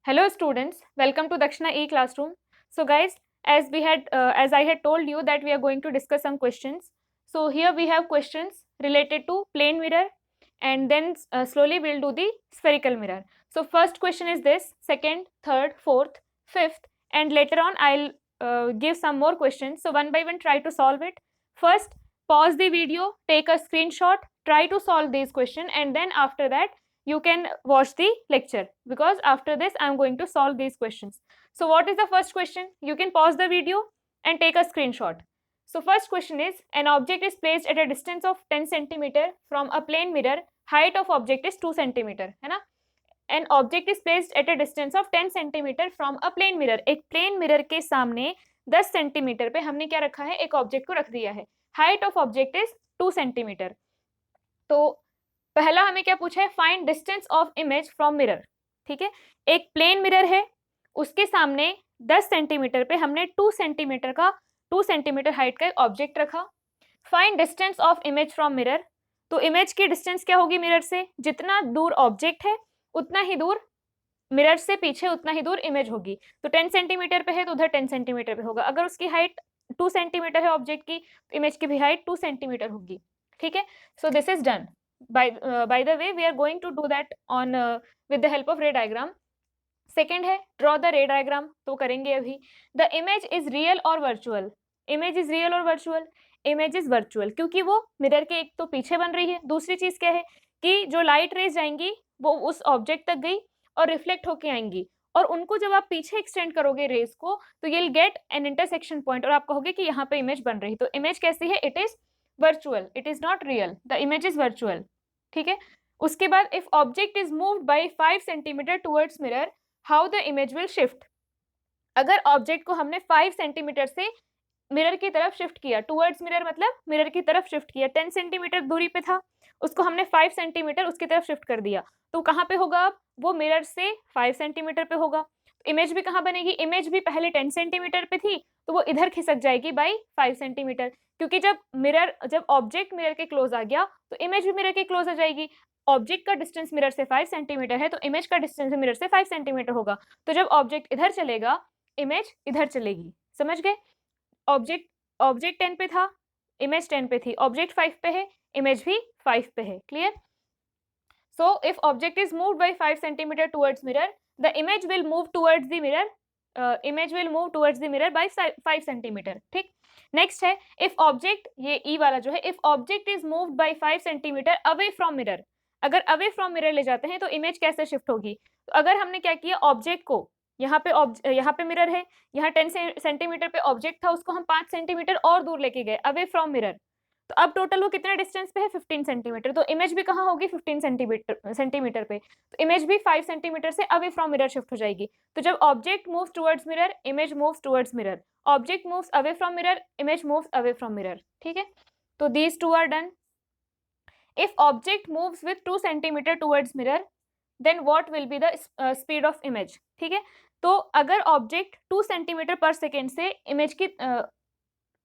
Hello students, welcome to Dakshina E-Classroom. So guys, as I had told you that we are going to discuss some questions. So here we have questions related to plane mirror, and then slowly we'll do the spherical mirror. So first question is this, second, third, fourth, fifth, and later on I'll give some more questions. So one by one try to solve it. First, pause the video, take a screenshot, try to solve these questions, and then after that you can watch the lecture, because after this I am going to solve these questions. So what is the first question? You can pause the video and take a screenshot. So first question is, an object is placed at a distance of 10 centimeter from a plane mirror, height of object is 2 centimeter, है ना. An object is placed at a distance of 10 centimeter from a plane mirror. एक plane mirror के सामने 10 centimetre पे हमने क्या रखा है, एक ऑब्जेक्ट को रख दिया है. Height of object is 2 centimetre. तो पहला हमें क्या पूछा है, find distance of image from mirror. ठीक है, एक प्लेन मिरर है, उसके सामने 10 सेंटीमीटर पे हमने 2 सेंटीमीटर हाइट का एक ऑब्जेक्ट रखा. Find distance of image from mirror. तो इमेज की डिस्टेंस क्या होगी मिरर से, जितना दूर ऑब्जेक्ट है उतना ही दूर मिरर से पीछे उतना ही दूर इमेज होगी. तो 10 सेंटीमीटर पे है तो उधर 10 सेंटीमीटर पे होगा. अगर उसकी हाइट 2 सेंटीमीटर है ऑब्जेक्ट की, तो इमेज की भी हाइट 2 सेंटीमीटर होगी. ठीक है, so this is done. by the way we are going to do that on with the help of ray diagram. Second है ड्रॉ द रे डायग्राम. तो करेंगे अभी. द इमेज इज रियल और वर्चुअल. इमेज इज रियल और virtual. Image is virtual क्योंकि वो mirror के एक तो पीछे बन रही है, दूसरी चीज क्या है कि जो लाइट रेज जाएंगी वो उस ऑब्जेक्ट तक गई और रिफ्लेक्ट होके आएंगी, और उनको जब आप पीछे एक्सटेंड करोगे रेज को तो ये गेट एन इंटरसेक्शन पॉइंट और आप कहोगे कि यहाँ पे इमेज बन रही. तो इमेज कैसी है, it is virtual, it is not real, the image is virtual. ठीक है, उसके बाद if object is moved by 5 centimetre towards mirror, how the image will shift. अगर ऑब्जेक्ट को हमने 5 सेंटीमीटर से मिरर की तरफ शिफ्ट किया, टुवर्ड्स मिरर मतलब मिरर की तरफ शिफ्ट किया, 10 सेंटीमीटर दूरी पे था, उसको हमने 5 सेंटीमीटर उसकी तरफ शिफ्ट कर दिया, तो कहाँ पे होगा अब, वो मिरर से 5 सेंटीमीटर पे होगा. इमेज भी कहाँ बनेगी, इमेज भी पहले 10 सेंटीमीटर पे थी तो वो इधर खिसक जाएगी बाई 5 सेंटीमीटर, क्योंकि जब ऑब्जेक्ट मिरर के क्लोज आ गया तो इमेज भी मिरर के क्लोज आ जाएगी. ऑब्जेक्ट का डिस्टेंस मिरर से 5 सेंटीमीटर है तो इमेज का डिस्टेंस मिरर से 5 सेंटीमीटर होगा. तो जब ऑब्जेक्ट इधर चलेगा इमेज इधर चलेगी. समझ गए. ऑब्जेक्ट 10 पे था, इमेज 10 पे थी, ऑब्जेक्ट 5 पे है, इमेज भी 5 पे है. Clear. So if object is moved by 5 centimetre towards mirror, the image will move towards the mirror, image will move towards the mirror by 5 centimetre. ठीक. नेक्स्ट है इफ ऑब्जेक्ट, ये ई वाला जो है, if object is moved by 5 centimetre away from mirror. अगर away from mirror ले जाते हैं तो इमेज कैसे शिफ्ट होगी. तो अगर हमने क्या किया, ऑब्जेक्ट को यहाँ पे मिरर है, यहाँ 10 सेंटीमीटर पे ऑब्जेक्ट था, उसको हम 5 सेंटीमीटर और दूर लेके गए अवे फ्रॉम मिरर, तो अब टोटल वो कितना डिस्टेंस पे है, 15 सेंटीमीटर. तो इमेज भी कहाँ होगी, 15 सेंटीमीटर पे. तो इमेज भी 5 सेंटीमीटर से अवे फ्रॉम मिरर शिफ्ट हो जाएगी. तो जब object moves towards mirror, image moves towards mirror. Object moves away from mirror, image moves away from mirror. ठीक है, तो these two are done. If object moves with 2 centimetre towards mirror, then what will be the speed of image. ठीक है, तो अगर object 2 centimetre per second से image की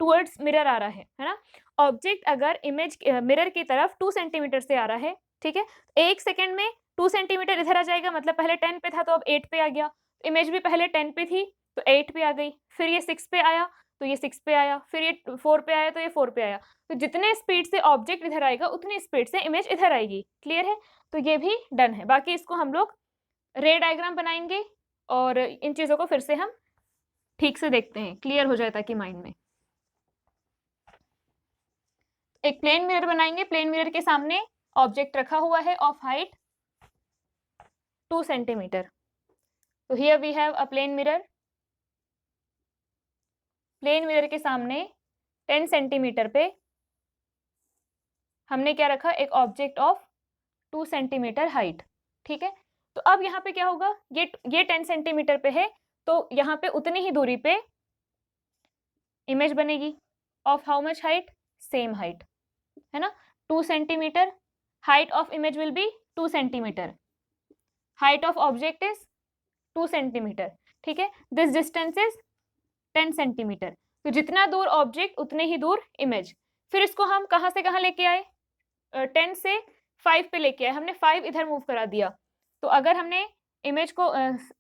towards mirror आ रहा है ना, ऑब्जेक्ट अगर इमेज मिरर की तरफ 2 सेंटीमीटर से आ रहा है, ठीक है, एक सेकेंड में 2 सेंटीमीटर इधर आ जाएगा, मतलब पहले 10 पे था तो अब 8 पे आ गया. इमेज भी पहले 10 पे थी तो 8 पे आ गई, फिर ये 6 पे आया तो ये 6 पे आया, फिर ये 4 पे आया तो ये 4 पे आया. तो जितने स्पीड से ऑब्जेक्ट इधर आएगा उतनी स्पीड से इमेज इधर आएगी. क्लियर है. तो ये भी डन है. बाकी इसको हम लोग रे डायग्राम बनाएंगे और इन चीज़ों को फिर से हम ठीक से देखते हैं, क्लियर हो जाए ताकि माइंड में. एक प्लेन मिरर बनाएंगे, प्लेन मिरर के सामने ऑब्जेक्ट रखा हुआ है ऑफ हाइट 2 सेंटीमीटर. तो here we have a plane mirror. Plane mirror के सामने 10 सेंटीमीटर पे हमने क्या रखा, एक ऑब्जेक्ट ऑफ 2 सेंटीमीटर हाइट. ठीक है, तो अब यहाँ पे क्या होगा, ये 10 सेंटीमीटर पे है तो यहाँ पे उतनी ही दूरी पे इमेज बनेगी of how much height, same height है ना, 2 centimetre. Height of image will be 2 centimetre. Height of object is 2 centimetre. ठीक है, दिस डिस्टेंस इज 10 सेंटीमीटर. तो जितना दूर ऑब्जेक्ट उतने ही दूर इमेज. फिर इसको हम कहाँ से कहाँ लेके आए, 10 से 5 पे लेके आए, हमने 5 इधर मूव करा दिया. तो अगर हमने इमेज को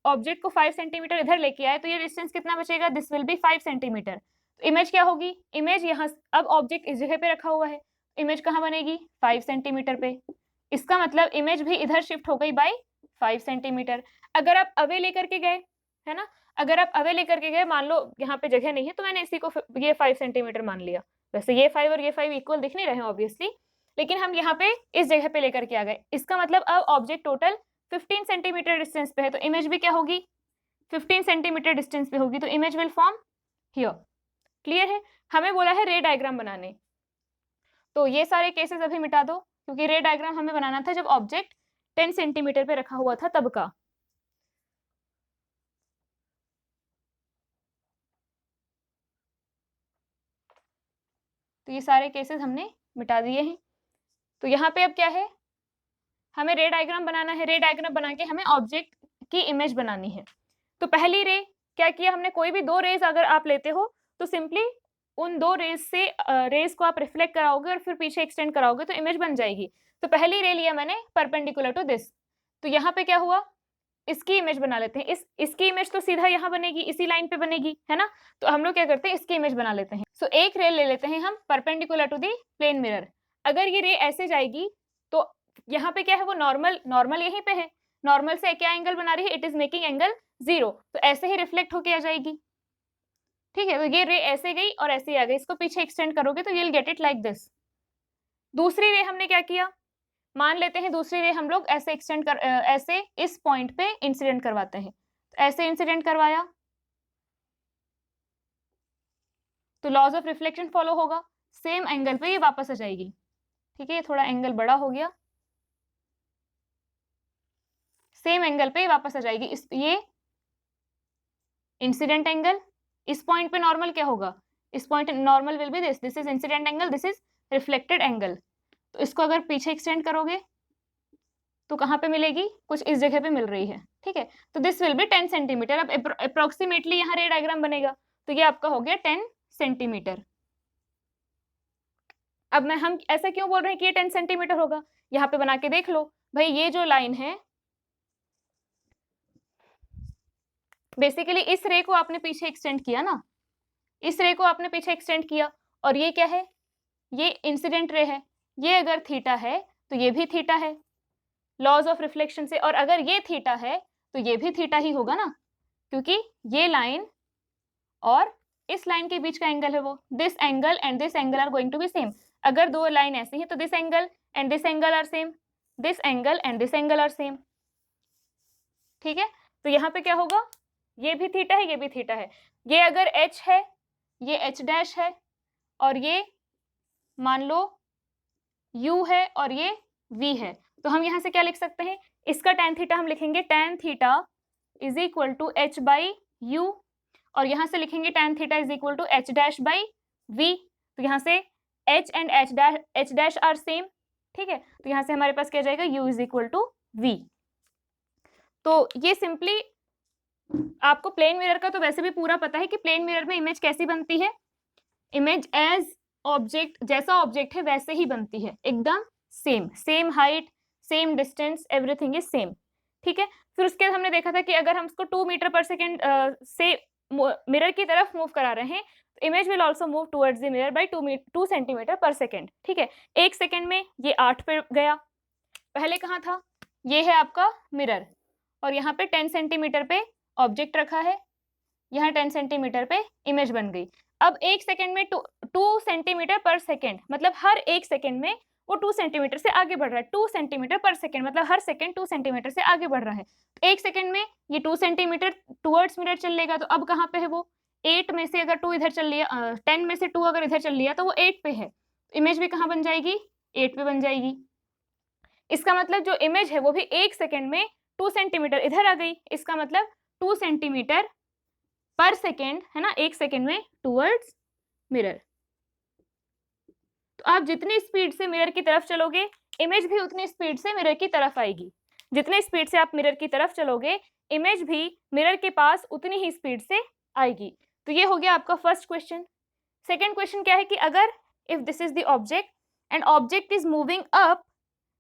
ऑब्जेक्ट को 5 सेंटीमीटर इधर लेके आए तो ये डिस्टेंस कितना बचेगा, दिस विल बी 5 सेंटीमीटर। तो इमेज क्या होगी, इमेज यहाँ, अब ऑब्जेक्ट इस जगह पे रखा हुआ है, इमेज कहाँ बनेगी, 5 सेंटीमीटर पे। इसका मतलब इमेज भी इधर शिफ्ट हो गई बाय 5 सेंटीमीटर। अगर आप अवे लेकर के गए, है ना, अगर आप अवे लेकर के गए, मान लो यहाँ पे जगह नहीं है तो मैंने इसी को ये 5 सेंटीमीटर मान लिया। वैसे ये 5 और ये 5 इक्वल दिख नहीं रहे हैं ऑब्वियसली, लेकिन हम यहाँ पे इस जगह पे लेकर के आ गए। इसका मतलब अब ऑब्जेक्ट टोटल 15 सेंटीमीटर डिस्टेंस पे है, तो इमेज भी क्या होगी, 15 सेंटीमीटर डिस्टेंस पे होगी, तो image will form here. Clear है? हमें बोला है रे डायग्राम बनाने, तो ये सारे केसेस अभी मिटा दो, क्योंकि रे डायग्राम हमें बनाना था जब ऑब्जेक्ट 10 सेंटीमीटर पे रखा हुआ था तब का। तो ये सारे केसेस हमने मिटा दिए हैं। तो यहाँ पे अब क्या है, हमें रे डायग्राम बनाना है। रे डायग्राम बना के हमें ऑब्जेक्ट की इमेज बनानी है। तो पहली रे क्या किया हमने, कोई भी दो रेज अगर आप लेते हो तो सिंपली उन दो रेज से रेज को आप रिफ्लेक्ट कराओगे और फिर पीछे एक्सटेंड कराओगे तो इमेज बन जाएगी। तो पहली रे लिया मैंने परपेंडिकुलर टू दिस, तो यहाँ पे क्या हुआ, इसकी इमेज बना लेते हैं। इसकी इमेज तो सीधा यहाँ बनेगी, इसी लाइन पे बनेगी, है ना, तो हम लोग क्या करते हैं, इसकी इमेज बना लेते हैं। सो एक रे ले लेते हैं हम perpendicular to the plane mirror. अगर ये रे ऐसे जाएगी तो यहाँ पे क्या है, वो नॉर्मल यहीं पे है, नॉर्मल से क्या एंगल बना रही है, इट इज मेकिंग एंगल 0, तो ऐसे ही रिफ्लेक्ट होके आ जाएगी। ठीक है, तो ये रे ऐसे गई और ऐसे ही आ गई, इसको पीछे एक्सटेंड करोगे तो you'll get it like this. दूसरी रे हमने क्या किया, मान लेते हैं दूसरी रे हम लोग ऐसे एक्सटेंड कर ऐसे इस पॉइंट पे इंसिडेंट करवाते हैं, तो ऐसे इंसिडेंट करवाया तो लॉज ऑफ रिफ्लेक्शन फॉलो होगा, सेम एंगल पे ये वापस आ जाएगी। ठीक है, ये थोड़ा एंगल बड़ा हो गया, सेम एंगल पे वापस आ जाएगी। इस ये इंसिडेंट एंगल, इस पॉइंट पे नॉर्मल क्या होगा, इस point normal will be this is incident angle, this is reflected angle. तो इसको अगर पीछे एक्सटेंड करोगे तो कहाँ पे मिलेगी, कुछ इस जगह पे मिल रही है। ठीक है, तो दिस विल बी 10 सेंटीमीटर। अब अप्रोक्सीमेटली यहाँ रे डायग्राम बनेगा, तो ये आपका हो गया 10 सेंटीमीटर। अब हम ऐसा क्यों बोल रहे हैं कि ये 10 सेंटीमीटर होगा, यहाँ पे बना के देख लो भाई, ये जो लाइन है बेसिकली इस रे को आपने पीछे एक्सटेंड किया ना, इस रे को आपने पीछे एक्सटेंड किया, और ये क्या है, ये इंसिडेंट रे है, ये अगर थीटा है तो ये भी थीटा है लॉज ऑफ रिफ्लेक्शन से, और अगर ये थीटा है तो ये भी थीटा ही होगा ना, क्योंकि ये लाइन और इस लाइन के बीच का एंगल है वो, this angle and this angle are going to be same. अगर दो लाइन ऐसी है तो this angle and this angle are same, this angle and this angle are same. ठीक है, तो यहाँ पे क्या होगा, ये भी थीटा है, ये भी थीटा है। ये अगर h है, ये h डैश है, और ये मान लो u है और ये v है, तो हम यहाँ से क्या लिख सकते हैं, इसका tan थीटा हम लिखेंगे tan theta is equal to h by u, और यहाँ से लिखेंगे tan theta is equal to h dash by v। तो यहाँ से h and h dash are same. ठीक है, तो यहाँ से हमारे पास क्या जाएगा, u is equal to v। तो ये सिंपली आपको प्लेन मिरर का तो वैसे भी पूरा पता है कि प्लेन मिरर में इमेज कैसी बनती है, इमेज एज ऑब्जेक्ट, जैसा ऑब्जेक्ट है वैसे ही बनती है, एकदम same height, same distance, everything is same. ठीक है, फिर उसके बाद हमने देखा था कि अगर हम उसको 2 मीटर पर सेकेंड से मिरर की तरफ मूव करा रहे हैं तो image will also move towards the mirror by 2 centimetre per second. ठीक है, 1 सेकेंड में ये 8 पे गया, पहले कहाँ था, ये है आपका मिरर, और यहाँ पे 10 सेंटीमीटर पे ऑब्जेक्ट रखा है, यहाँ 10 सेंटीमीटर पे इमेज बन गई। अब 1 सेकेंड में 2 सेंटीमीटर पर सेकेंड, मतलब हर 1 सेकेंड में वो 2 सेंटीमीटर से आगे बढ़ रहा है। 2 सेंटीमीटर पर सेकेंड मतलब हर सेकेंड 2 सेंटीमीटर से आगे बढ़ रहा है। 1 सेकेंड में ये 2 सेंटीमीटर टूवर्ड्स मिरर चल लेगा, तो अब कहाँ पे है वो, 8 में से अगर 2 इधर चल लिया, 10 में से 2 अगर इधर चल लिया तो वो 8 पे है, इमेज भी कहाँ बन जाएगी, 8 पे बन जाएगी। इसका मतलब जो इमेज है वो भी 1 सेकेंड में 2 सेंटीमीटर इधर आ गई, इसका मतलब 2 सेंटीमीटर पर सेकेंड है ना, 1 सेकेंड में टूवर्ड्स मिरर। तो आप जितनी स्पीड से मिरर की तरफ चलोगे इमेज भी उतनी स्पीड से मिरर की तरफ आएगी, जितनी स्पीड से आप मिरर की तरफ चलोगे इमेज भी मिरर के पास उतनी ही स्पीड से आएगी। तो ये हो गया आपका फर्स्ट क्वेश्चन। सेकेंड क्वेश्चन क्या है कि अगर if this is the object and object is moving up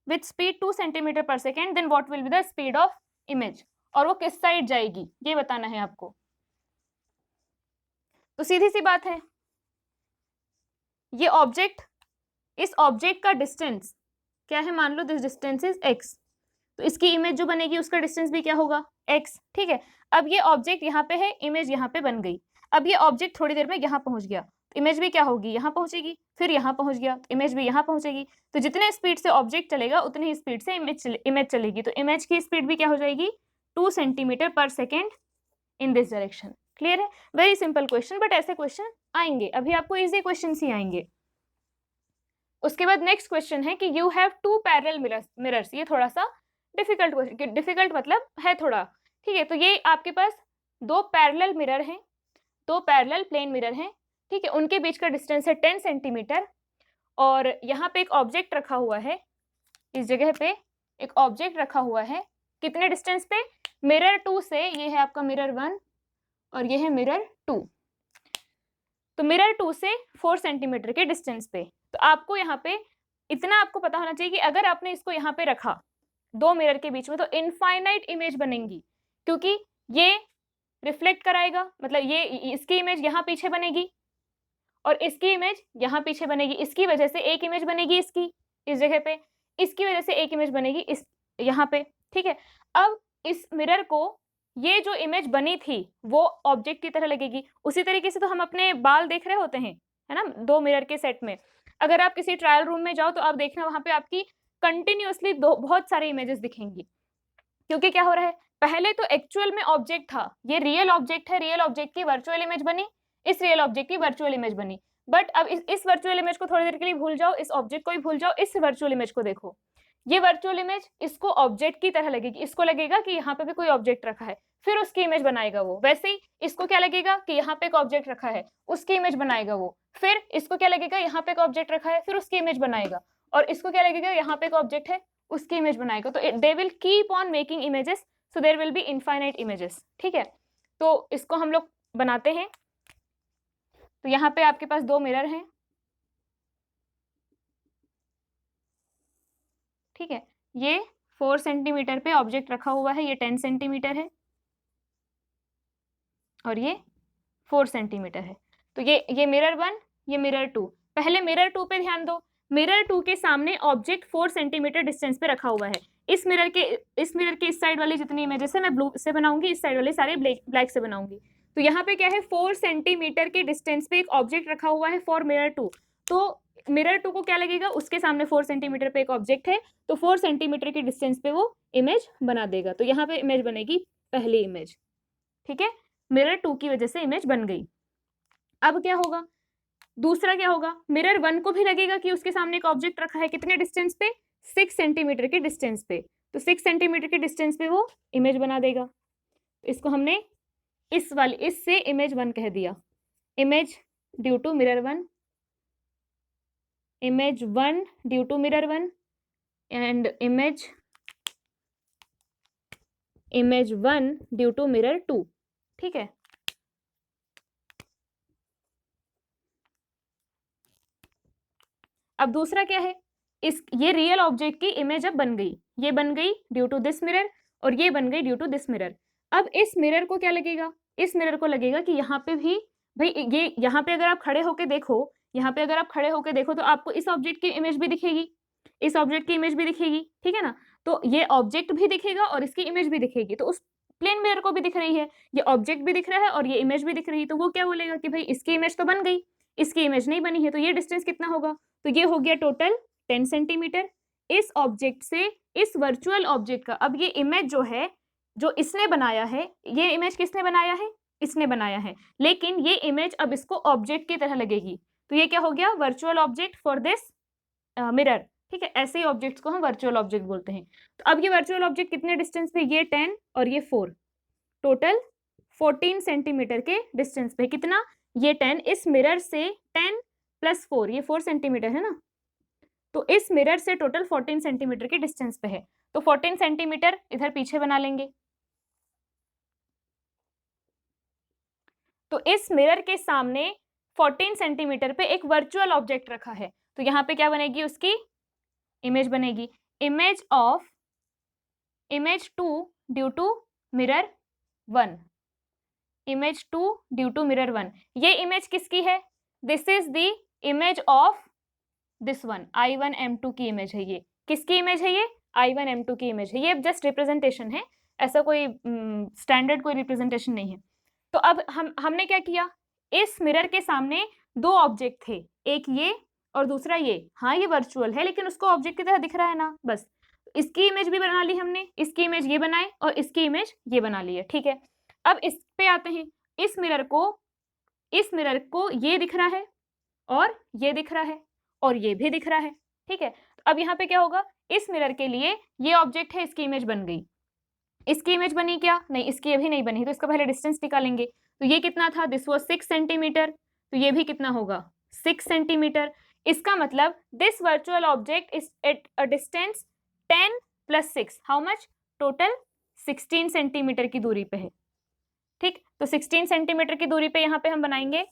with speed 2 centimeter per second, then what will be the speed of image? और वो किस साइड जाएगी ये बताना है आपको। तो सीधी सी बात है, ये ऑब्जेक्ट, इस ऑब्जेक्ट का डिस्टेंस क्या है, मान लो दिस डिस्टेंस इज x, तो इसकी इमेज जो बनेगी उसका डिस्टेंस भी क्या होगा x, ठीक है। अब ये ऑब्जेक्ट यहाँ पे है, इमेज यहाँ पे बन गई। अब ये ऑब्जेक्ट थोड़ी देर में यहाँ पहुंच गया, तो इमेज भी क्या होगी, यहाँ पहुंचेगी, फिर यहाँ पहुंच गया तो इमेज भी यहाँ पहुंचेगी। तो जितने स्पीड से ऑब्जेक्ट चलेगा उतनी ही स्पीड से इमेज चलेगी, तो इमेज की स्पीड भी क्या हो जाएगी 2 centimetre per second in this direction. Clear है, वेरी सिंपल क्वेश्चन, बट ऐसे क्वेश्चन आएंगे, अभी आपको इजी क्वेश्चन ही आएंगे। उसके बाद नेक्स्ट क्वेश्चन है कि यू हैव 2 पैरेलल मिरर्स। ये थोड़ा सा डिफिकल्ट क्वेश्चन, डिफिकल्ट मतलब है थोड़ा, ठीक है। तो ये आपके पास 2 पैरेलल मिरर हैं, 2 पैरेलल प्लेन मिरर हैं, ठीक है। उनके बीच का डिस्टेंस है 10 सेंटीमीटर, और यहाँ पे एक ऑब्जेक्ट रखा हुआ है, इस जगह पे एक ऑब्जेक्ट रखा हुआ है, कितने डिस्टेंस पे, मिरर 2 से, ये है आपका मिरर 1 और ये है मिरर 2, तो मिरर 2 से 4 सेंटीमीटर के डिस्टेंस पे। तो आपको यहाँ पे इतना आपको पता होना चाहिए कि अगर आपने इसको यहाँ पे रखा 2 मिरर के बीच में तो इनफाइनाइट इमेज बनेंगी, क्योंकि ये रिफ्लेक्ट कराएगा, मतलब ये इसकी इमेज यहाँ पीछे बनेगी और इसकी इमेज यहाँ पीछे बनेगी, इसकी वजह से एक इमेज बनेगी इसकी इस जगह पे, इसकी वजह से एक इमेज बनेगी इस यहाँ पे, ठीक है। अब इस मिरर को ये जो इमेज बनी थी वो ऑब्जेक्ट की तरह लगेगी। उसी तरीके से तो हम अपने बाल देख रहे होते हैं, है ना, 2 मिरर के सेट में। अगर आप किसी ट्रायल रूम में जाओ तो आप देखना वहां पे आपकी कंटिन्यूअसली बहुत सारे इमेजेस दिखेंगी, क्योंकि क्या हो रहा है, पहले तो एक्चुअल में ऑब्जेक्ट था, ये रियल ऑब्जेक्ट है, रियल ऑब्जेक्ट की वर्चुअल इमेज बनी, इस रियल ऑब्जेक्ट की वर्चुअल इमेज बनी। बट अब इस वर्चुअल इमेज को थोड़ी देर के लिए भूल जाओ, इस ऑब्जेक्ट को भी भूल जाओ, इस वर्चुअल इमेज को देखो, ये वर्चुअल इमेज इसको ऑब्जेक्ट की तरह लगेगी, इसको लगेगा कि यहाँ पे भी कोई ऑब्जेक्ट रखा है, फिर उसकी इमेज बनाएगा वो। वैसे ही इसको क्या लगेगा कि यहाँ पे एक ऑब्जेक्ट रखा है, उसकी इमेज बनाएगा वो। फिर इसको क्या लगेगा, यहाँ पे एक ऑब्जेक्ट रखा है, फिर उसकी इमेज बनाएगा। और इसको क्या लगेगा, यहाँ पे एक ऑब्जेक्ट है, उसकी इमेज बनाएगा। तो they will keep on making images, so there will be infinite images, ठीक है। तो इसको हम लोग बनाते हैं। तो यहाँ पे आपके पास 2 मिरर हैं, ठीक है। ये 4 सेंटीमीटर पे ऑब्जेक्ट रखा हुआ है, ये 10 सेंटीमीटर है और ये 4 सेंटीमीटर है। तो ये मिरर 1, ये मिरर 2। पहले मिरर 2 पे ध्यान दो, मिरर 2 के सामने ऑब्जेक्ट 4 सेंटीमीटर डिस्टेंस पे रखा हुआ है। इस मिरर के इस साइड वाली जितनी इमेजेस है मैं ब्लू से बनाऊंगी, इस साइड वाले सारे ब्लैक से बनाऊंगी। तो यहाँ पे क्या है, 4 सेंटीमीटर के डिस्टेंस पे एक ऑब्जेक्ट रखा हुआ है फॉर मिरर 2। तो मिरर 2 को क्या लगेगा, उसके सामने 4 सेंटीमीटर पे एक ऑब्जेक्ट है, तो 4 सेंटीमीटर के डिस्टेंस पे वो इमेज बना देगा। तो यहाँ पे इमेज बनेगी पहली इमेज, ठीक है, मिरर 2 की वजह से इमेज बन गई। अब क्या होगा, दूसरा क्या होगा, मिरर 1 को भी लगेगा कि उसके सामने एक ऑब्जेक्ट रखा है, कितने डिस्टेंस पे, 6 सेंटीमीटर के डिस्टेंस पे। तो 6 सेंटीमीटर के डिस्टेंस पे वो इमेज बना देगा। तो इसको हमने इससे इमेज 1 कह दिया, image due to mirror 1, image 1 due to mirror 1 and image 1 due to mirror 2, ठीक है। अब दूसरा क्या है, ये रियल ऑब्जेक्ट की इमेज अब बन गई, ये बन गई ड्यू टू दिस मिरर और ये बन गई ड्यू टू दिस मिरर। अब इस मिरर को क्या लगेगा, इस मिरर को लगेगा कि यहाँ पे भी भाई ये यहाँ पे अगर आप खड़े होके देखो, यहाँ पे अगर आप खड़े होके देखो तो आपको इस ऑब्जेक्ट की इमेज भी दिखेगी, इस ऑब्जेक्ट की इमेज भी दिखेगी, ठीक है ना। तो ये ऑब्जेक्ट भी दिखेगा और इसकी इमेज भी दिखेगी, तो उस प्लेन मिरर को भी दिख रही है, ये ऑब्जेक्ट भी दिख रहा है और ये इमेज भी दिख रही है। तो वो क्या बोलेगा कि भाई इसकी इमेज तो बन गई, इसकी इमेज नहीं बनी है, तो ये डिस्टेंस कितना होगा, तो ये हो गया टोटल 10 सेंटीमीटर इस ऑब्जेक्ट से इस वर्चुअल ऑब्जेक्ट का। अब ये इमेज जो है, जो इसने बनाया है, ये इमेज किसने बनाया है, इसने बनाया है, लेकिन ये इमेज अब इसको ऑब्जेक्ट की तरह लगेगी। तो ये क्या हो गया, virtual object for this mirror, ठीक है। ऐसे ही ऑब्जेक्ट्स को हम वर्चुअल ऑब्जेक्ट बोलते हैं। तो अब ये वर्चुअल ऑब्जेक्ट कितने डिस्टेंस पे, ये 10 और ये 4, टोटल 14 सेंटीमीटर के डिस्टेंस पे। कितना, ये 10 इस मिरर से 10 प्लस 4, ये 4 सेंटीमीटर है ना, तो इस मिरर से टोटल 14 सेंटीमीटर के डिस्टेंस पे है। तो 14 सेंटीमीटर इधर पीछे बना लेंगे। तो इस मिरर के सामने 14 सेंटीमीटर पे एक वर्चुअल ऑब्जेक्ट रखा है, तो यहाँ पे क्या बनेगी, उसकी इमेज बनेगी, image 2 due to mirror 1, image 2 due to mirror 1। ये इमेज किसकी है? This is the image of this one, I1M2 की इमेज है। ये किसकी इमेज है? ये I1M2 की इमेज है। ये जस्ट रिप्रेजेंटेशन है, ऐसा कोई स्टैंडर्ड कोई रिप्रेजेंटेशन नहीं है। तो अब हमने क्या किया, इस मिरर के सामने दो ऑब्जेक्ट थे, एक ये और दूसरा ये। हाँ ये वर्चुअल है लेकिन उसको ऑब्जेक्ट की तरह दिख रहा है ना, बस इसकी इमेज भी बना ली हमने, इसकी इमेज ये बनाए और इसकी इमेज ये बना ली है। ठीक है, अब इस पे आते हैं। इस मिरर को ये दिख रहा है और ये दिख रहा है और ये भी दिख रहा है। ठीक है, तो अब यहाँ पे क्या होगा, इस मिरर के लिए ये ऑब्जेक्ट है, इसकी इमेज बन गई। इसकी इमेज बनी क्या? नहीं, इसकी अभी नहीं बनी, तो इसका पहले डिस्टेंस निकालेंगे। तो ये कितना था? दिस वाज 6 सेंटीमीटर, तो ये भी कितना होगा? 6 सेंटीमीटर। इसका मतलब this virtual object is at a distance 10 + 6, how much? Total 16 centimetre की दूरी पे है। ठीक, तो 16 सेंटीमीटर की दूरी पे यहाँ पे हम बनाएंगे,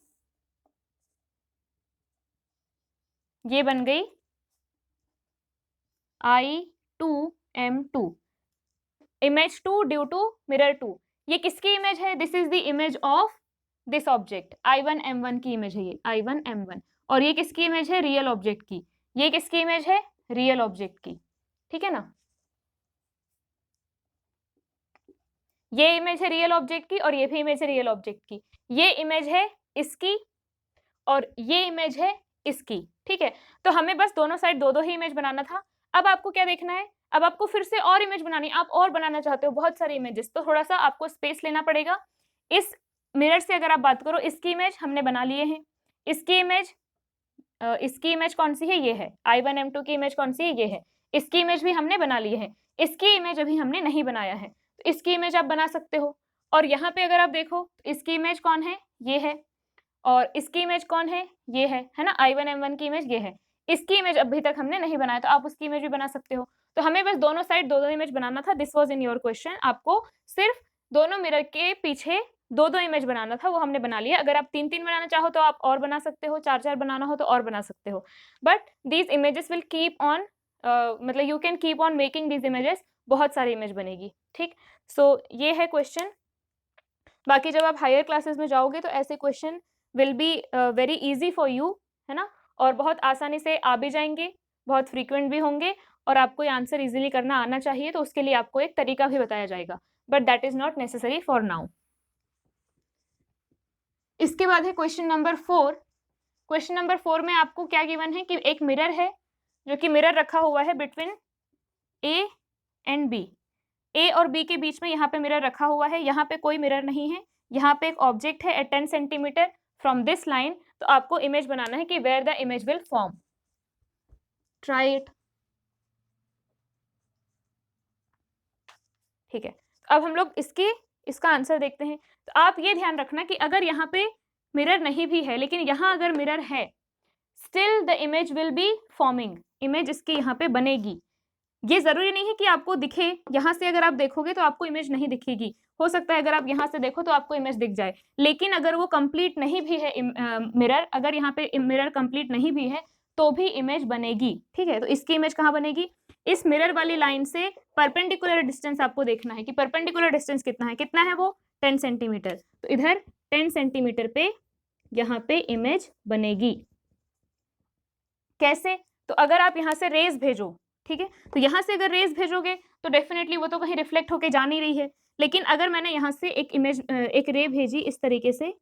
ये बन गई I2M2, image 2 due to mirror 2। ये किसकी इमेज है? This is the image of this object, I1M1 की इमेज है ये, I1M1। और ये किसकी इमेज है? रियल ऑब्जेक्ट की। ये किसकी इमेज है? रियल ऑब्जेक्ट की। ठीक है ना, ये इमेज है रियल ऑब्जेक्ट की और ये भी इमेज है रियल ऑब्जेक्ट की। ये इमेज है इसकी और ये इमेज है इसकी। ठीक है, तो हमें बस दोनों साइड दो दो ही इमेज बनाना था। अब आपको क्या देखना है, अब आपको फिर से और इमेज बनानी, आप और बनाना चाहते हो बहुत सारे इमेजेस, तो थोड़ा सा आपको स्पेस लेना पड़ेगा। इस मिरर से अगर आप बात करो, इसकी इमेज हमने बना लिए हैं, इसकी इमेज कौन सी है? ये है। I1M2 की इमेज कौन सी है? ये है। इसकी इमेज भी हमने बना ली है, इसकी इमेज अभी हमने नहीं बनाया है, तो इसकी इमेज आप बना सकते हो। और यहाँ पे अगर आप देखो, इसकी इमेज कौन है? ये है। और इसकी इमेज कौन है? ये है ना, I1M1 की इमेज ये है। इसकी इमेज अभी तक हमने नहीं बनाया, तो आप उसकी इमेज भी बना सकते हो। तो हमें बस दोनों साइड दो दो इमेज बनाना था। This was in your question. आपको सिर्फ दोनों मिरर के पीछे दो दो इमेज बनाना था, वो हमने बना लिया। अगर आप 3-3 बनाना चाहो तो आप और बना सकते हो, 4-4 बनाना हो तो और बना सकते हो, but these images will keep on, मतलब you can keep on making these images, बहुत सारी इमेज बनेगी। ठीक, सो ये है क्वेश्चन। बाकी जब आप हायर क्लासेस में जाओगे तो ऐसे question will be very easy for you, है ना, और बहुत आसानी से आ भी जाएंगे, बहुत फ्रीक्वेंट भी होंगे, और आपको ये आंसर इजीली करना आना चाहिए, तो उसके लिए आपको एक तरीका भी बताया जाएगा, but that is not necessary for now. इसके बाद है क्वेश्चन नंबर 4। क्वेश्चन नंबर 4 में आपको क्या गिवन है कि एक मिरर है, जो कि मिरर रखा हुआ है between A and B। A और B के बीच में यहाँ पे मिरर रखा हुआ है, यहाँ पे कोई मिरर नहीं है, यहाँ पे एक ऑब्जेक्ट है at 10 centimetre from this line. तो आपको इमेज बनाना है कि where the image will form. Try it. ठीक है, अब हम लोग इसका आंसर देखते हैं। तो आप ये ध्यान रखना कि अगर यहाँ पे मिरर नहीं भी है, लेकिन यहाँ अगर मिरर है, still the image will be forming, image इसकी यहाँ पे बनेगी। ये जरूरी नहीं है कि आपको दिखे, यहाँ से अगर आप देखोगे तो आपको इमेज नहीं दिखेगी, हो सकता है अगर आप यहाँ से देखो तो आपको इमेज दिख जाए, लेकिन अगर वो कंप्लीट नहीं भी है मिरर, अगर यहाँ पे मिरर कंप्लीट नहीं भी है तो भी इमेज बनेगी। ठीक है, तो इसकी इमेज कहाँ बनेगी? इस मिरर वाली लाइन से परपेंडिकुलर डिस्टेंस आपको देखना है कि परपेंडिकुलर डिस्टेंस कितना है वो 10 सेंटीमीटर। तो इधर 10 सेंटीमीटर पे यहाँ पे इमेज बनेगी। कैसे? तो अगर आप यहाँ से रेज भेजो, ठीक है, तो यहाँ से अगर रेज भेजोगे तो डेफिनेटली वो तो कहीं रिफ्लेक्ट होके जा नहीं रही है, लेकिन अगर मैंने यहाँ से एक रे भेजी इस तरीके से,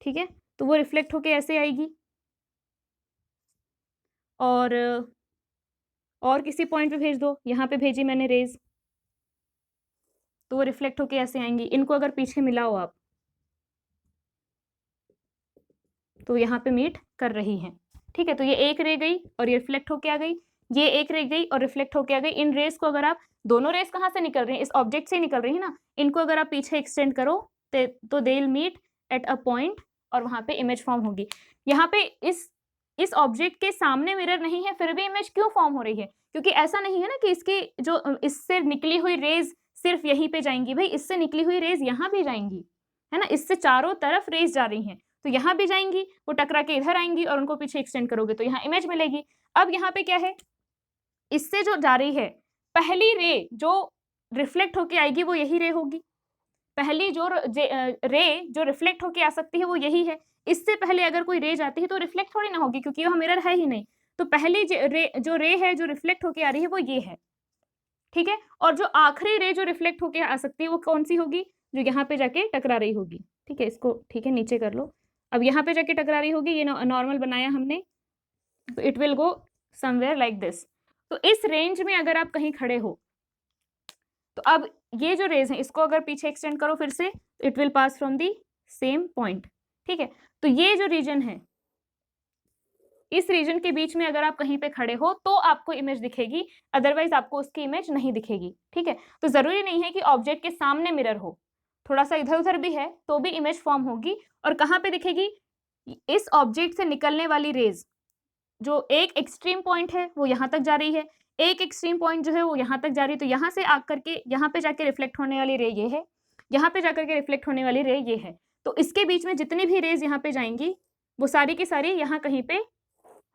ठीक है, तो वो रिफ्लेक्ट होके ऐसे आएगी, और किसी पॉइंट पे भेज दो, यहाँ पे भेजी मैंने रेज, तो वो रिफ्लेक्ट होके ऐसे आएंगी। इनको अगर पीछे मिलाओ आप तो यहाँ पे मीट कर रही हैं। ठीक है, तो ये एक रे गई और ये रिफ्लेक्ट होके आ गई, ये एक रे गई और रिफ्लेक्ट होके आ गई। इन रेस को अगर आप, दोनों रेस कहाँ से निकल रही हैं? इस ऑब्जेक्ट से निकल रही है ना, इनको अगर आप पीछे एक्सटेंड करो तो they will meet at a point और वहाँ पे इमेज फॉर्म होगी। यहाँ पे इस ऑब्जेक्ट के सामने मिरर नहीं है, फिर भी इमेज क्यों फॉर्म हो रही है? क्योंकि ऐसा नहीं है ना कि इसकी जो इससे निकली हुई रेज सिर्फ यहीं पे जाएंगी, भाई इससे निकली हुई रेज यहाँ भी जाएंगी, है ना, इससे चारों तरफ रेज जा रही हैं, तो यहाँ भी जाएंगी, वो टकरा के इधर आएंगी और उनको पीछे एक्सटेंड करोगे तो यहाँ इमेज मिलेगी। अब यहाँ पे क्या है, इससे जो जा रही है पहली रे जो रिफ्लेक्ट होके आएगी वो यही रे होगी। पहली जो रे जो रिफ्लेक्ट होके आ सकती है वो यही है। इससे पहले अगर कोई रे जाती है तो रिफ्लेक्ट थोड़ी ना होगी, क्योंकि वह मिरर है ही नहीं। तो पहली जो रे है जो रिफ्लेक्ट होके आ रही है वो ये है, ठीक है। और जो आखिरी रे जो रिफ्लेक्ट होके आ सकती है वो कौन सी होगी, जो यहाँ पे जाके टकरा रही होगी, ठीक है। इसको ठीक है नीचे कर लो। अब यहाँ पे जाके टकरा रही होगी, ये नॉर्मल बनाया हमने, तो it will go somewhere like this. तो इस रेंज में अगर आप कहीं खड़े हो तो अब ये जो रेज है इसको अगर पीछे एक्सटेंड करो फिर से, it will pass from the same point, ठीक है। तो ये जो रीजन है, इस रीजन के बीच में अगर आप कहीं पे खड़े हो तो आपको इमेज दिखेगी, अदरवाइज आपको उसकी इमेज नहीं दिखेगी, ठीक है। तो जरूरी नहीं है कि ऑब्जेक्ट के सामने मिरर हो, थोड़ा सा इधर उधर भी है तो भी इमेज फॉर्म होगी। और कहाँ पे दिखेगी, इस ऑब्जेक्ट से निकलने वाली रेज जो एक एक्सट्रीम पॉइंट है वो यहाँ तक जा रही है, एक एक्सट्रीम पॉइंट जो है वो यहाँ तक जा रही है, तो यहाँ से आकर के यहाँ पे जाके रिफ्लेक्ट होने वाली रे ये है, यहाँ पे जाकर के रिफ्लेक्ट होने वाली रे ये है। तो इसके बीच में जितनी भी रेज यहाँ पे जाएंगी वो सारी की सारी यहाँ कहीं पे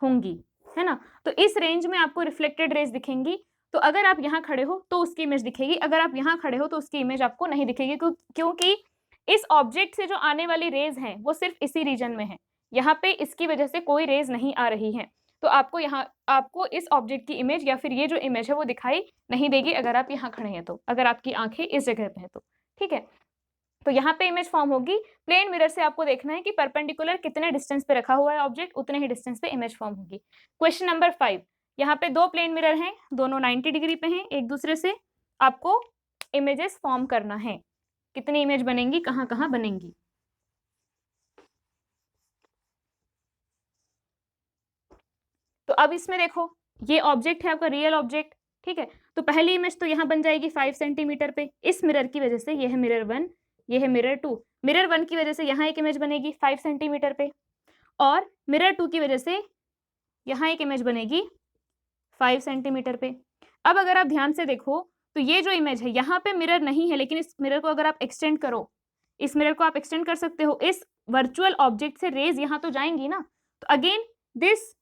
होंगी, है ना। तो इस रेंज में आपको रिफ्लेक्टेड रेज दिखेंगी। तो अगर आप यहाँ खड़े हो तो उसकी इमेज दिखेगी, अगर आप यहाँ खड़े हो तो उसकी इमेज आपको नहीं दिखेगी, क्योंकि इस ऑब्जेक्ट से जो आने वाली रेज हैं वो सिर्फ इसी रीजन में है, यहाँ पे इसकी वजह से कोई रेज नहीं आ रही है। तो आपको इस ऑब्जेक्ट की इमेज या फिर ये जो इमेज है वो दिखाई नहीं देगी अगर आप यहाँ खड़े हैं तो, अगर आपकी आंखें इस जगह पे है तो, ठीक है। तो यहाँ पे इमेज फॉर्म होगी। प्लेन मिरर से आपको देखना है कि परपेंडिकुलर कितने डिस्टेंस पे रखा हुआ है ऑब्जेक्ट, उतने ही डिस्टेंस पे इमेज फॉर्म होगी। क्वेश्चन नंबर 5, यहाँ पे दो प्लेन मिरर हैं, दोनों 90 डिग्री पे हैं एक दूसरे से, आपको इमेजेस फॉर्म करना है। कितनी इमेज बनेंगी, कहाँ कहाँ बनेंगी। तो अब इसमें देखो, ये ऑब्जेक्ट है आपका रियल ऑब्जेक्ट, ठीक है। तो पहली इमेज तो यहाँ बन जाएगी 5 सेंटीमीटर पे, इस मिरर की वजह से। ये है मिरर 1, ये है मिरर 2। मिरर 1 की वजह से यहाँ एक इमेज बनेगी 5 सेंटीमीटर पे, और मिरर 2 की वजह से यहाँ एक इमेज बनेगी 5 सेंटीमीटर पे। अब अगर आप ध्यान से देखो तो ये जो इमेज है यहाँ पे मिरर नहीं है, लेकिन इस मिरर को अगर आप एक्सटेंड करो, इस मिरर को आप एक्सटेंड कर सकते हो, इस वर्चुअल ऑब्जेक्ट से रेज यहाँ तो जाएंगी ना। तो again this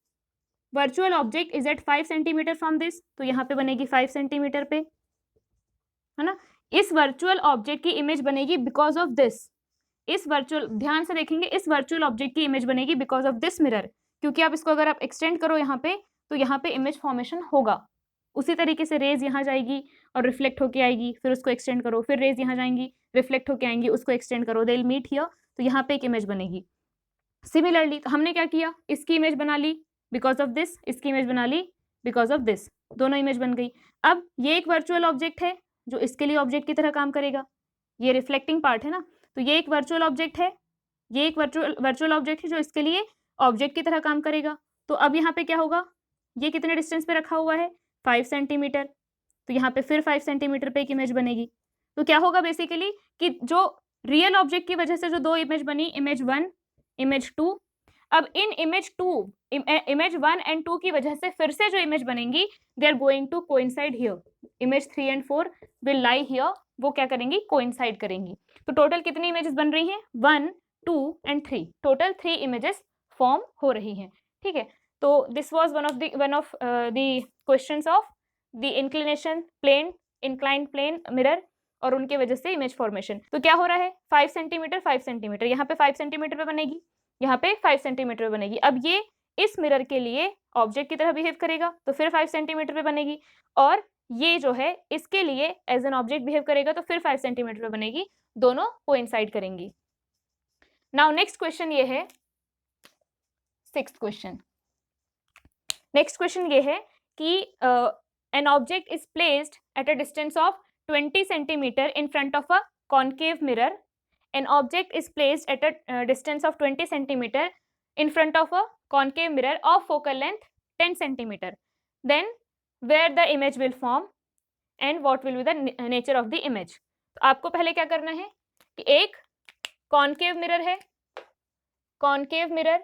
virtual object is at 5 centimetre from this, तो यहाँ पे बनेगी 5 सेंटीमीटर पे, है ना। इस वर्चुअल ऑब्जेक्ट की इमेज बनेगी बिकॉज ऑफ दिस, इस वर्चुअल, ध्यान से देखेंगे, इस वर्चुअल ऑब्जेक्ट की इमेज बनेगी बिकॉज ऑफ दिस मिरर, क्योंकि आप इसको अगर आप एक्सटेंड करो यहाँ पे तो यहाँ पे इमेज फॉर्मेशन होगा। उसी तरीके से रेज यहाँ जाएगी और रिफ्लेक्ट होके आएगी, फिर उसको एक्सटेंड करो, फिर रेज यहाँ जाएंगी, रिफ्लेक्ट होके आएंगी, उसको एक्सटेंड करो, दे विल मीट हियर, तो यहाँ पे एक इमेज बनेगी। सिमिलरली तो हमने क्या किया, इसकी इमेज बना ली बिकॉज ऑफ दिस, इसकी इमेज बना ली बिकॉज ऑफ दिस, दोनों इमेज बन गई। अब ये एक वर्चुअल ऑब्जेक्ट है जो इसके लिए ऑब्जेक्ट की तरह काम करेगा, ये रिफ्लेक्टिंग पार्ट है ना, तो ये एक वर्चुअल ऑब्जेक्ट है, ये एक वर्चुअल ऑब्जेक्ट है जो इसके लिए ऑब्जेक्ट की तरह काम करेगा। तो अब यहाँ पे क्या होगा, ये कितने डिस्टेंस पे रखा हुआ है 5 सेंटीमीटर, तो यहाँ पे फिर 5 सेंटीमीटर पे एक इमेज बनेगी। तो क्या होगा बेसिकली कि जो रियल ऑब्जेक्ट की वजह से जो दो इमेज बनी, इमेज 1 इमेज 2, अब इन इमेज 1 एंड 2 की वजह से फिर से जो इमेज बनेंगी they are going to coincide here, image 3 and 4 will lie here, वो क्या करेंगी, कोइंसाइड करेंगी। तो टोटल कितनी इमेजेस बन रही हैं, 1 2 एंड 3, टोटल 3 इमेजेस फॉर्म हो रही हैं, ठीक है। तो this was one of the questions of the inclination plane, inclined plane mirror और उनके वजह से इमेज फॉर्मेशन। तो क्या हो रहा है, 5 सेंटीमीटर 5 सेंटीमीटर, यहाँ पे 5 सेंटीमीटर पे बनेगी, यहाँ पे 5 सेंटीमीटर पे बनेगी। अब ये इस मिरर के लिए ऑब्जेक्ट की तरह बिहेव करेगा तो फिर 5 सेंटीमीटर पे बनेगी, और ये जो है इसके लिए एज एन ऑब्जेक्ट बिहेव करेगा तो फिर 5 सेंटीमीटर पे बनेगी, दोनों कोइंसाइड करेंगी। नाउ नेक्स्ट क्वेश्चन ये है, 6th क्वेश्चन। नेक्स्ट क्वेश्चन ये है कि an object is placed at a distance of 20 centimetre in front of a concave mirror. An object is placed at a distance of 20 centimeter in front of a concave mirror of focal length 10 centimeter. Then where the image will form and what will be the nature of the image. तो आपको पहले क्या करना है कि एक concave mirror है, concave mirror,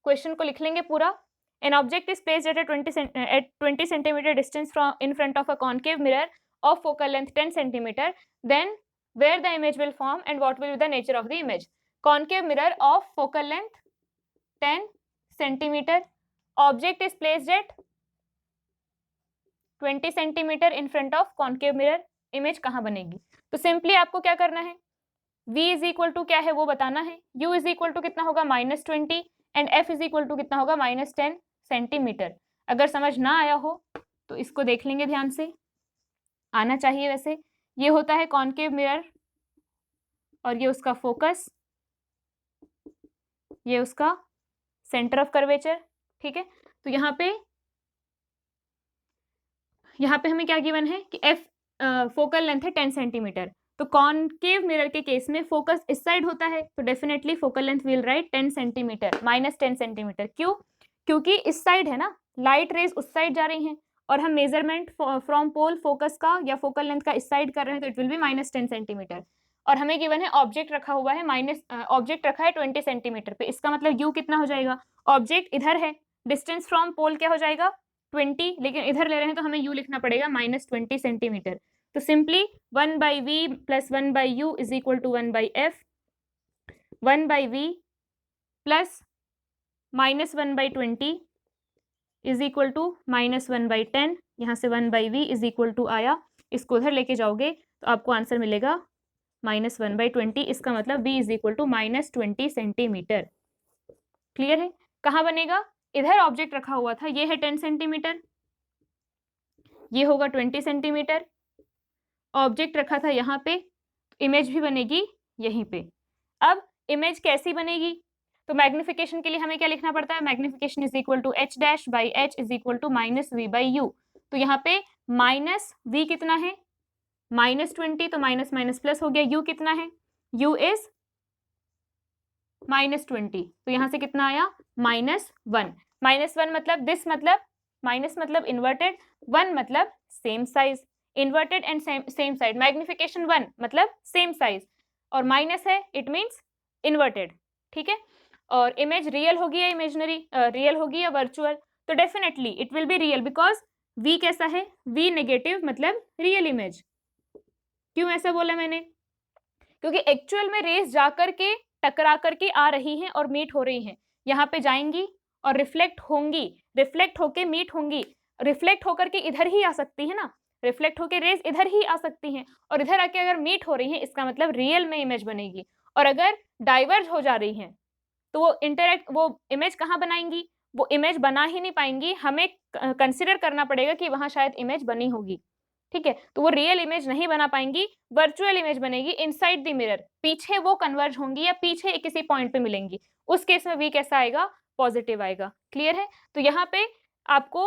question को लिख लेंगे पूरा। An object is placed at 20 centimeter distance from in front of a concave mirror of focal length 10 centimeter. Then where the image will form and what will be the nature of the image. Concave mirror of focal length 10 centimeter. Object is placed at 20 centimetre in front of concave mirror, image कहाँ बनेगी? तो simply आपको क्या करना है, v is equal to क्या है वो बताना है, u इज इक्वल टू कितना होगा -20 and f is equal to कितना होगा -10 सेंटीमीटर। अगर समझ ना आया हो तो इसको देख लेंगे ध्यान से, आना चाहिए वैसे। ये होता है कॉन्केव मिरर और ये उसका फोकस, ये उसका सेंटर ऑफ कर्वेचर, ठीक है। तो यहाँ पे हमें क्या गिवन है कि f फोकल लेंथ है 10 सेंटीमीटर। तो कॉन्केव मिरर के केस में फोकस इस साइड होता है, तो definitely focal length will write 10 centimetre -10 centimetre. क्यों? क्योंकि इस साइड है ना, लाइट रेज उस साइड जा रही हैं और हम मेजरमेंट फ्रॉम पोल फोकस का या फोकल लेंथ का इस साइड कर रहे हैं, तो इट विल बी -10 सेंटीमीटर। और हमें गिवन है ऑब्जेक्ट रखा हुआ है ऑब्जेक्ट रखा है 20 सेंटीमीटर पे, इसका मतलब u कितना हो जाएगा, ऑब्जेक्ट इधर है, डिस्टेंस फ्रॉम पोल क्या हो जाएगा 20, लेकिन इधर ले रहे हैं तो हमें u लिखना पड़ेगा -20 सेंटीमीटर। तो simply 1/v + 1/u is equal to 1/f, 1/v plus -1/20 is equal to -1/10, यहाँ से 1/v इज इक्वल टू आया, इसको उधर लेके जाओगे तो आपको आंसर मिलेगा -1/20। इसका मतलब v is equal to -20 centimetre. Clear है? कहाँ बनेगा? इधर ऑब्जेक्ट रखा हुआ था, ये है 10 सेंटीमीटर, ये होगा 20 सेंटीमीटर, ऑब्जेक्ट रखा था यहाँ पे, इमेज भी बनेगी यहीं पे। अब इमेज कैसी बनेगी? तो मैग्निफिकेशन के लिए हमें क्या लिखना पड़ता है, magnification is equal to h'/h is equal to -v/u। तो यहाँ पे -v कितना है, -20, तो माइनस माइनस प्लस हो गया, u कितना है, u इज -20, तो यहाँ से कितना आया -1। -1 मतलब दिस, मतलब माइनस मतलब इन्वर्टेड, 1 मतलब same size, inverted and same side, magnification 1 मतलब सेम साइज, और माइनस है इट मीन्स इन्वर्टेड, ठीक है। और इमेज रियल होगी या इमेजनरी, रियल होगी या वर्चुअल, तो definitely it will be real, because v कैसा है, v नेगेटिव मतलब रियल इमेज। क्यों ऐसा बोला मैंने? क्योंकि एक्चुअल में रेस जाकर के टकरा करके आ रही हैं और मीट हो रही हैं, यहाँ पे जाएंगी और रिफ्लेक्ट होंगी, रिफ्लेक्ट होके मीट होंगी, रिफ्लेक्ट होकर के इधर ही आ सकती है ना, रिफ्लेक्ट होके रेस इधर ही आ सकती हैं, और इधर आके अगर मीट हो रही हैं इसका मतलब रियल में इमेज बनेगी। और अगर डाइवर्ज हो जा रही हैं तो वो इमेज कहाँ बनाएंगी, वो इमेज बना ही नहीं पाएंगी, हमें कंसिडर करना पड़ेगा कि वहां शायद इमेज बनी होगी, ठीक है। तो वो रियल इमेज नहीं बना पाएंगी, वर्चुअल इमेज बनेगी इनसाइड द मिरर, पीछे वो कन्वर्ज होंगी या पीछे किसी पॉइंट पे मिलेंगी, उस केस में v कैसा आएगा, पॉजिटिव आएगा। क्लियर है? तो यहाँ पे आपको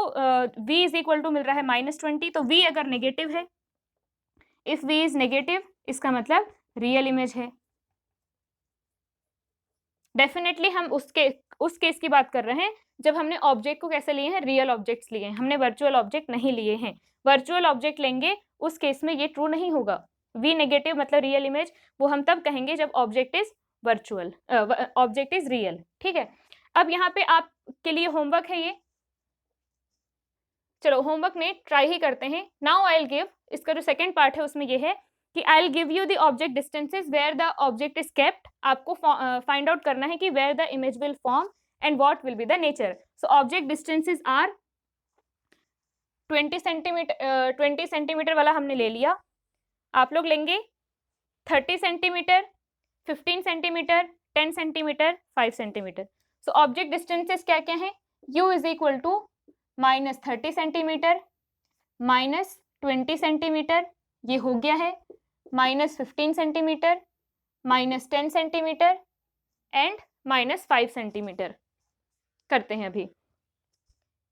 v इज इक्वल टू मिल रहा है -20, तो v अगर नेगेटिव है, इफ v इज नेगेटिव इसका मतलब रियल इमेज है। डेफिनेटली हम उस केस की बात कर रहे हैं जब हमने ऑब्जेक्ट को कैसे लिए हैं, रियल ऑब्जेक्ट्स लिए हैं, हमने वर्चुअल ऑब्जेक्ट नहीं लिए हैं। वर्चुअल ऑब्जेक्ट लेंगे उस केस में ये ट्रू नहीं होगा, v नेगेटिव मतलब रियल इमेज, वो हम तब कहेंगे जब object is virtual, object is real, ठीक है। अब यहाँ पे आपके लिए होमवर्क है ये, चलो होमवर्क में ट्राई ही करते हैं। नाउ आई विल गिव, इसका जो सेकंड पार्ट है उसमें ये है कि I will give you the object distances where the object is kept, आपको फाइंड आउट करना है कि where the image will form and what will be the nature. So object distances are 20 centimetre वाला हमने ले लिया, आप लोग लेंगे 30 centimetre, 15 centimetre, 10 centimetre, 5 centimetre. So object distances क्या क्या है, u is equal to -30 centimetre, -20 centimetre, ये हो गया है, -15 सेंटीमीटर, -10 सेंटीमीटर एंड -5 सेंटीमीटर करते हैं अभी।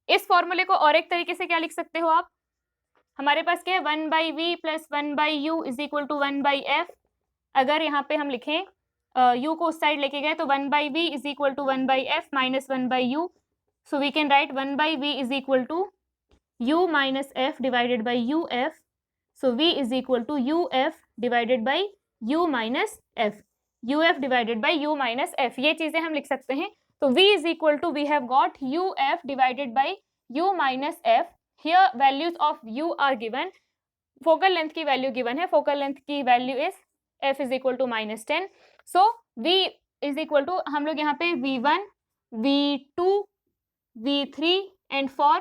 इस फॉर्मूले को और एक तरीके से क्या लिख सकते हो आप, हमारे पास क्या है 1/v + 1/u is equal to 1/f। अगर यहाँ पे हम लिखें u को उस साइड लेके गए तो 1/v is equal to 1/f minus 1/u, so we can write 1/v is equal to u minus f divided by uf, so v is equal to uf divided by u minus f, uf divided by u minus f, ये चीजें हम लिख सकते हैं। तो v is equal to, we have got uf divided by u minus f, here values of u are given, focal length की value given है, focal length की value is f is equal to -10, so v is equal to, हम लोग यहाँ पे v1, v2, v3 and for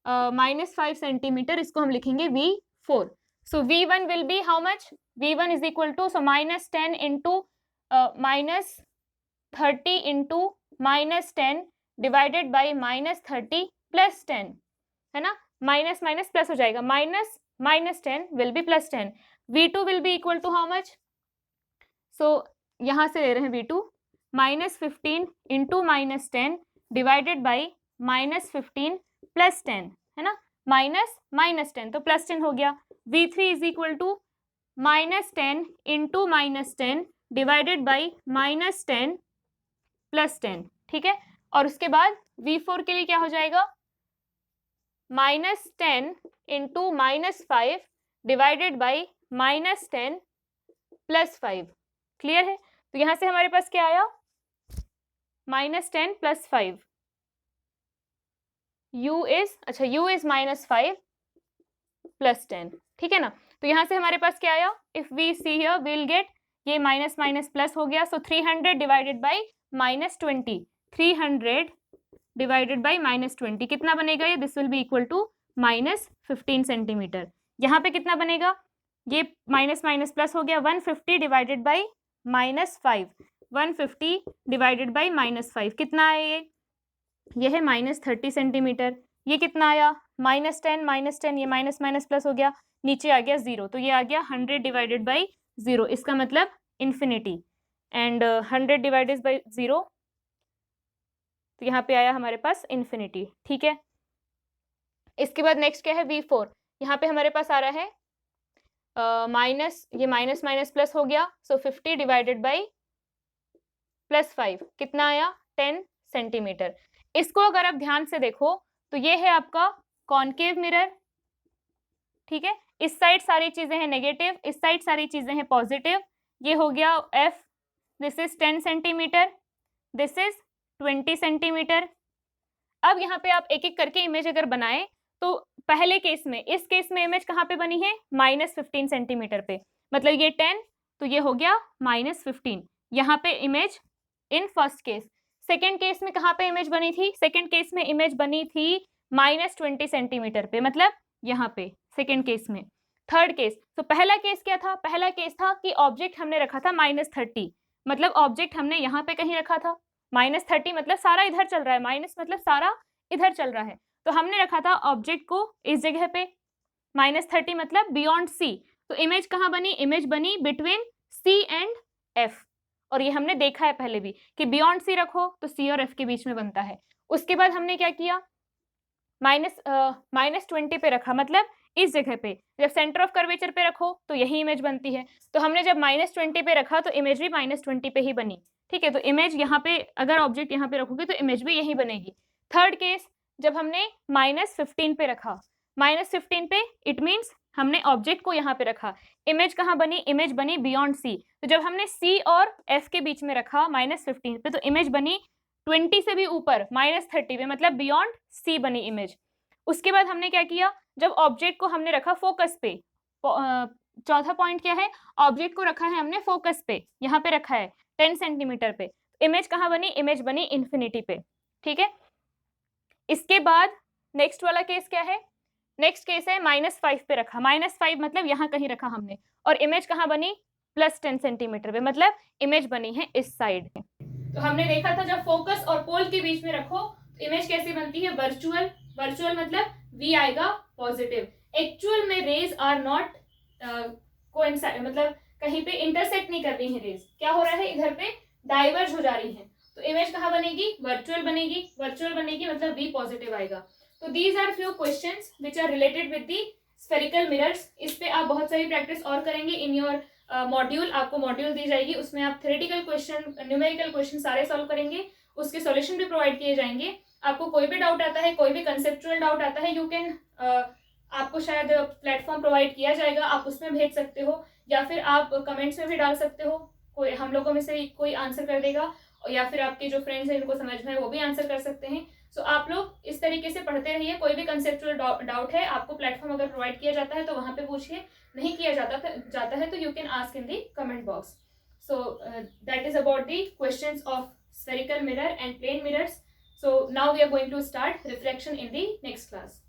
-5 centimetre, इसको हम लिखेंगे V4. So V1 will be how much? V1 is equal to, so -10 into -30 into -10 divided by -30 plus 10, है ना, minus minus plus हो जाएगा, -10 will be +10. V2 will be equal to how much? So यहाँ से ले रहे हैं V2, -15 into -10 divided by -15 plus 10, है ना, -10 तो +10 हो गया. V3 is equal to -10 into -10 divided by -10 plus 10, ठीक है. और उसके बाद V4 के लिए क्या हो जाएगा? -10 into -5 divided by -10 plus 5. Clear है? तो यहां से हमारे पास क्या आया? -10 प्लस 5. U इज -5 प्लस 10, ठीक है ना. तो यहां से हमारे पास क्या आया? If we see here we will get, ये माइनस माइनस प्लस हो गया, so 300 divided by -20, 300 divided by -20 कितना बनेगा ये? This will be equal to -15 centimetre. यहाँ पे कितना बनेगा? ये माइनस माइनस प्लस हो गया, 150 डिवाइडेड बाई -5, 150 डिवाइडेड बाई -5 कितना है ये? ये है -30 सेंटीमीटर. ये कितना आया? -10 ये माइनस माइनस प्लस हो गया, नीचे आ गया 0, तो ये आ गया 100 डिवाइडेड बाई 0, इसका मतलब इन्फिनिटी. एंड 100 डिवाइडेड बाई 0, तो यहाँ पे आया हमारे पास इन्फिनिटी, ठीक है. इसके बाद नेक्स्ट क्या है? V4. यहाँ पे हमारे पास आ रहा है ये माइनस माइनस प्लस हो गया, सो 50 डिवाइडेड बाई +5 कितना आया? 10 सेंटीमीटर. इसको अगर आप ध्यान से देखो तो ये है आपका कॉनकेव मिरर, ठीक है. इस साइड सारी चीजें हैं नेगेटिव, इस साइड सारी चीजें हैं पॉजिटिव. ये हो गया F, this is 10 centimetre, this is 20 centimetre. अब यहाँ पे आप एक एक करके इमेज अगर बनाए तो पहले केस में, इस केस में इमेज कहाँ पे बनी है? -15 सेंटीमीटर पे, मतलब ये 10, तो ये हो गया -15. यहाँ पे image in first case. Second case में कहाँ पे इमेज बनी थी? सेकेंड केस में इमेज बनी थी -20 सेंटीमीटर पे, मतलब यहाँ पे सेकेंड केस में. थर्ड केस, तो पहला केस क्या था? पहला केस था कि ऑब्जेक्ट हमने रखा था -30, मतलब ऑब्जेक्ट हमने यहाँ पे कहीं रखा था. -30 मतलब सारा इधर चल रहा है, माइनस मतलब सारा इधर चल रहा है, तो हमने रखा था ऑब्जेक्ट को इस जगह पे. -30 मतलब बियॉन्ड C, तो इमेज कहाँ बनी? इमेज बनी बिटवीन C एंड F. और ये हमने देखा है पहले भी कि बियॉन्ड C रखो तो C और F के बीच में बनता है. उसके बाद हमने क्या किया? -20 पे रखा, मतलब इस जगह पे. जब सेंटर ऑफ कर्वेचर पे रखो तो यही इमेज बनती है, तो हमने जब -20 पे रखा तो इमेज भी -20 पे ही बनी, ठीक है. तो इमेज यहाँ पे, अगर ऑब्जेक्ट यहाँ पे रखोगे तो इमेज भी यही बनेगी. थर्ड केस, जब हमने -15 पे रखा, -15 पे इट मीन्स हमने ऑब्जेक्ट को यहाँ पे रखा, इमेज कहाँ बनी? इमेज बनी बियॉन्ड C. तो जब हमने C और F के बीच में रखा -15 पे, तो इमेज बनी 20 से भी ऊपर -30 पे, मतलब बियॉन्ड C बनी इमेज. उसके बाद हमने क्या किया? जब ऑब्जेक्ट को हमने रखा फोकस पे, चौथा पॉइंट क्या है? ऑब्जेक्ट को रखा है हमने फोकस पे, यहाँ पे रखा है 10 सेंटीमीटर पे, इमेज कहाँ बनी? इमेज बनी इन्फिनिटी पे, ठीक है. इसके बाद नेक्स्ट वाला केस क्या है? नेक्स्ट केस है -5 पे रखा, -5 मतलब यहाँ कहीं रखा हमने, और इमेज कहाँ बनी? +10 सेंटीमीटर पे, मतलब इमेज बनी है इस साइड में. तो हमने देखा था जब फोकस और पोल के बीच में रखो तो इमेज कैसी बनती है? वर्चुअल. वर्चुअल मतलब V आएगा पॉजिटिव. एक्चुअल में रेज आर नॉट कोइंसाइड, मतलब कहीं पे इंटरसेक्ट नहीं कर रही है रेज. क्या हो रहा है? इधर पे डाइवर्ज हो जा रही है, तो इमेज कहाँ बनेगी? वर्चुअल बनेगी. वर्चुअल बनेगी मतलब V पॉजिटिव आएगा. तो these are few questions which are related with the spherical mirrors. इस पे आप बहुत सारी प्रैक्टिस और करेंगे इन योर मॉड्यूल. आपको मॉड्यूल दी जाएगी, उसमें आप थ्योरेटिकल क्वेश्चन, न्यूमेरिकल क्वेश्चन सारे सॉल्व करेंगे, उसके सॉल्यूशन भी प्रोवाइड किए जाएंगे. आपको कोई भी डाउट आता है, कोई भी कंसेप्चुअल डाउट आता है, यू कैन, आपको शायद प्लेटफॉर्म प्रोवाइड किया जाएगा, आप उसमें भेज सकते हो, या फिर आप कमेंट्स में भी डाल सकते हो. कोई हम लोगों में से कोई आंसर कर देगा, या फिर आपके जो फ्रेंड्स हैं जिनको समझ में है वो भी आंसर कर सकते हैं. सो आप लोग इस तरीके से पढ़ते रहिए. कोई भी कंसेप्चुअल डाउट है, आपको प्लेटफॉर्म अगर प्रोवाइड किया जाता है तो वहां पे पूछिए, नहीं किया जाता है तो you can ask in the comment box. So that is about the questions of spherical mirror and plane mirrors. So now we are going to start refraction in the next class.